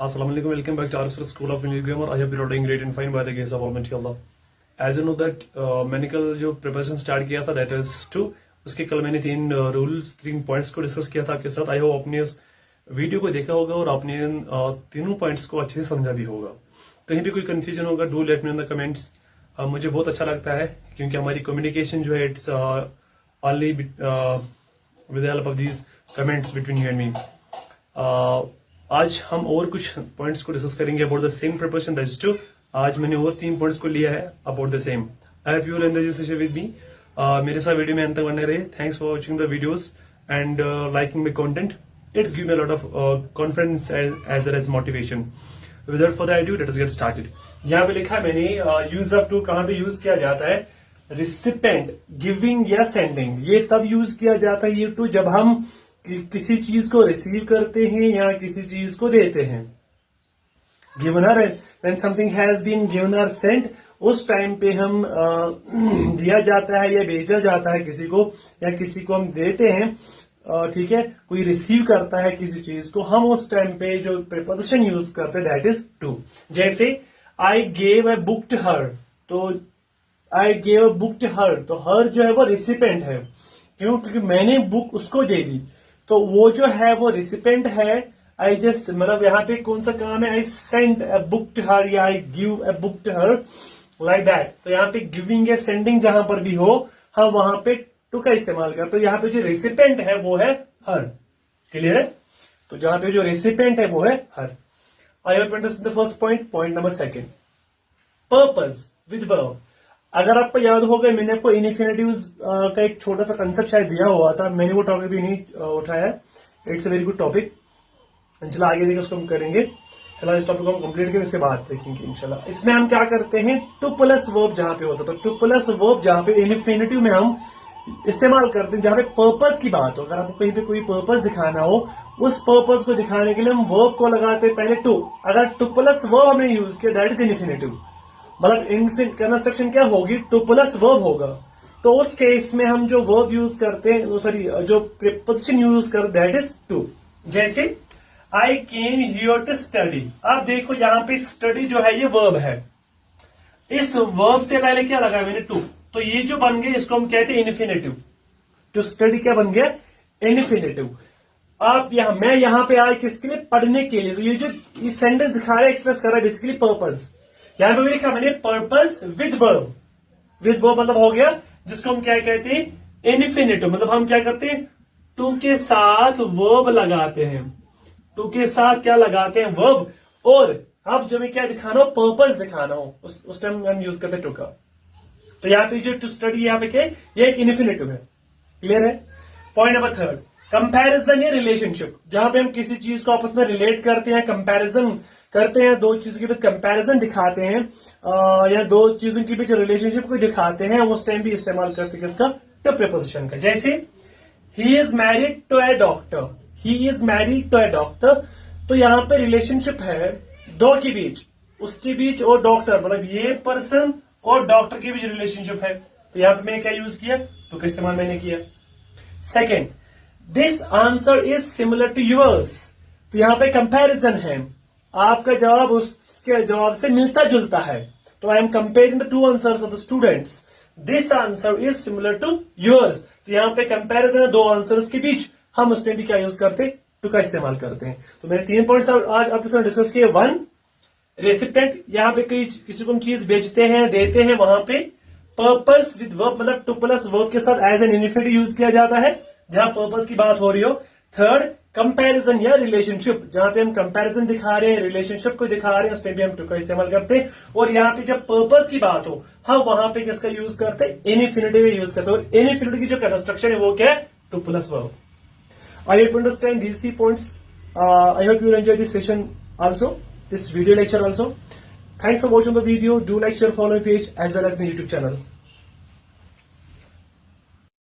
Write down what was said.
Assalamualaikum, welcome back to Arifsar School of English Grammar. I hope you're doing great and fine by the grace of Almighty Allah. As you know that मैंने कल जो preparation start किया था that is to, उसके कल मैंने तीन points को डिस्कस किया था आपके साथ. आई होप आपने उस वीडियो को देखा होगा और आपने तीनों पॉइंट्स को अच्छे से समझा भी होगा. कहीं भी कोई कंफ्यूजन होगा do let me in the comments. मुझे बहुत अच्छा लगता है क्योंकि हमारी कम्युनिकेशन जो है it's only with help of these comments between you and me. आज हम और कुछ पॉइंट्स को डिस्कस करेंगे about the same preparation that's too. आज मैंने और 3 पॉइंट्स को लिया है about the same. I hope you will enjoy this session with me. मेरे साथ वीडियो में अंत तक बने रहे. Thanks for watching the videos and liking my content. It's give me a lot of confidence as well as motivation. Without further ado let us get started. यहाँ पे लिखा है मैंने यूज ऑफ टू कहाँ पे यूज किया जाता है. रिसिपेंट, गिविंग या सेंडिंग, ये तब यूज किया जाता है ये टू जब हम किसी चीज को रिसीव करते हैं या किसी चीज को देते हैं. Given or when something has been given or sent, उस टाइम पे हम दिया जाता है या भेजा जाता है किसी को या किसी को हम देते हैं. ठीक है, कोई रिसीव करता है किसी चीज को, हम उस टाइम पे जो प्रीपोजिशन यूज करते हैं दैट इज टू. जैसे I gave a book to her, तो I gave a book to her, तो हर जो है वो रिसिपेंट है. क्यों? क्योंकि मैंने बुक उसको दे दी, तो वो जो है वो रिसिपेंट है. आई जस्ट मतलब यहाँ पे कौन सा काम है, I send a book to her या I give a book to her like that. तो यहाँ पे गिविंग या सेंडिंग जहां पर भी हो हम वहां पे टू का इस्तेमाल करते. तो यहाँ पे जो रेसिपेंट है वो है हर. क्लियर है? तो जहां पे जो रेसिपेंट है वो है her. I hope understand the first point. Point number second, purpose with verb. अगर आपको याद होगा मैंने आपको इनफिनिटिव्स का एक छोटा सा कंसेप्ट शायद दिया हुआ था. मैंने वो टॉपिक भी नहीं उठाया. It's a very good topic. इंशाल्लाह आगे देखिए उसको हम करेंगे. चलो इस टॉपिक को हम कंप्लीट करें उसके बाद देखेंगे इंशाल्लाह. इसमें हम क्या करते हैं, टू प्लस वर्ब जहां पे होता है, तो टू प्लस वर्ब जहां पे इनफिनिटिव में हम इस्तेमाल करते हैं जहां पे पर्पस की बात हो. अगर आपको कहीं पे कोई पर्पस दिखाना हो, उस पर्पस को दिखाने के लिए हम वर्ब को लगाते हैं पहले टू. अगर टू प्लस वर्ब हमने यूज किया दैट इज इनफिनिटिव. मतलब कंस्ट्रक्शन क्या होगी, टू प्लस वर्ब होगा. तो उस केस में हम जो वर्ब यूज करते हैं, सॉरी जो प्रीपोजिशन यूज कर दैट इज टू. जैसे आई केम हियर टू स्टडी. आप देखो यहाँ पे स्टडी जो है ये वर्ब है. इस वर्ब से पहले क्या लगा मैंने टू, तो ये जो बन गया इसको हम कहते हैं इनफिनिटिव. जो स्टडी क्या बन गया, इनफिनिटिव. आप मैं यहाँ पे आए किसके लिए, पढ़ने के लिए. तो ये जो इस सेंटेंस दिखा रहा है, एक्सप्रेस कर रहा है बेसिकली पर्पस. यहां पे भी लिखा मैंने purpose with verb. With verb मतलब हो गया जिसको हम क्या कहते हैं, इनफिनिटिव. मतलब हम क्या करते हैं, टू के साथ वर्ब लगाते हैं. टू के साथ क्या लगाते हैं, वर्ब. और अब जब क्या दिखाना हो, पर्पस दिखाना हो, उस टाइम हम यूज करते हैं टू का. तो यहाँ पे जो टू स्टडी यहाँ पे क्या, ये एक इनफिनिटिव है. क्लियर है? पॉइंट नंबर थर्ड, कंपैरिजन या रिलेशनशिप. जहां पे हम किसी चीज को आपस में रिलेट करते हैं, कंपैरिजन करते हैं, दो चीजों के बीच कंपैरिजन दिखाते हैं, या दो चीजों के बीच रिलेशनशिप को दिखाते हैं, उस टाइम भी इस्तेमाल करते हैं किसका, टू प्रीपोजिशन का. जैसे he is married to a doctor. He is married to a doctor. तो यहाँ पे रिलेशनशिप है दो के बीच, उसके बीच और डॉक्टर, मतलब ये पर्सन और डॉक्टर के बीच रिलेशनशिप है. तो यहाँ पे मैंने क्या यूज किया, टू का इस्तेमाल मैंने किया. Second, this answer is similar to yours. तो यहाँ पे कंपैरिजन है, आपका जवाब उसके जवाब से मिलता जुलता है. तो I am comparing the two answers of the students. This answer is similar to yours. तो यहाँ पे कंपैरिजन है दो आंसर्स के बीच, हम उस टाइम भी क्या यूज करते हैं, टू का इस्तेमाल करते हैं. तो मैंने 3 पॉइंट्स आज आपके साथ डिस्कस किए. 1, रेसिपेंट, यहाँ पे किसी को हम चीज बेचते हैं, देते हैं, वहां पे पर्पस विद वर्ब मतलब टू प्लस वर्ब के साथ एज एन इनफिनिटिव यूज किया जाता है जहां पर्पस की बात हो रही हो. थर्ड, कंपैरिजन या रिलेशनशिप, जहां पे हम कंपैरिजन दिखा रहे हैं, रिलेशनशिप को दिखा रहे हैं, उस टाइम भी हम टू का इस्तेमाल करते हैं. और यहाँ पे जब पर्पस की बात हो हम वहां पे किसका यूज करते हैं, इनफिनिटिव यूज करते हैं. और इनफिनिटिव की जो कंस्ट्रक्शन है वो क्या है, two plus verb. I hope understand these 3 points. I hope you enjoy this session also, this video lecture also. Thanks for watching the video. Do like, share, follow my page as well as my YouTube channel.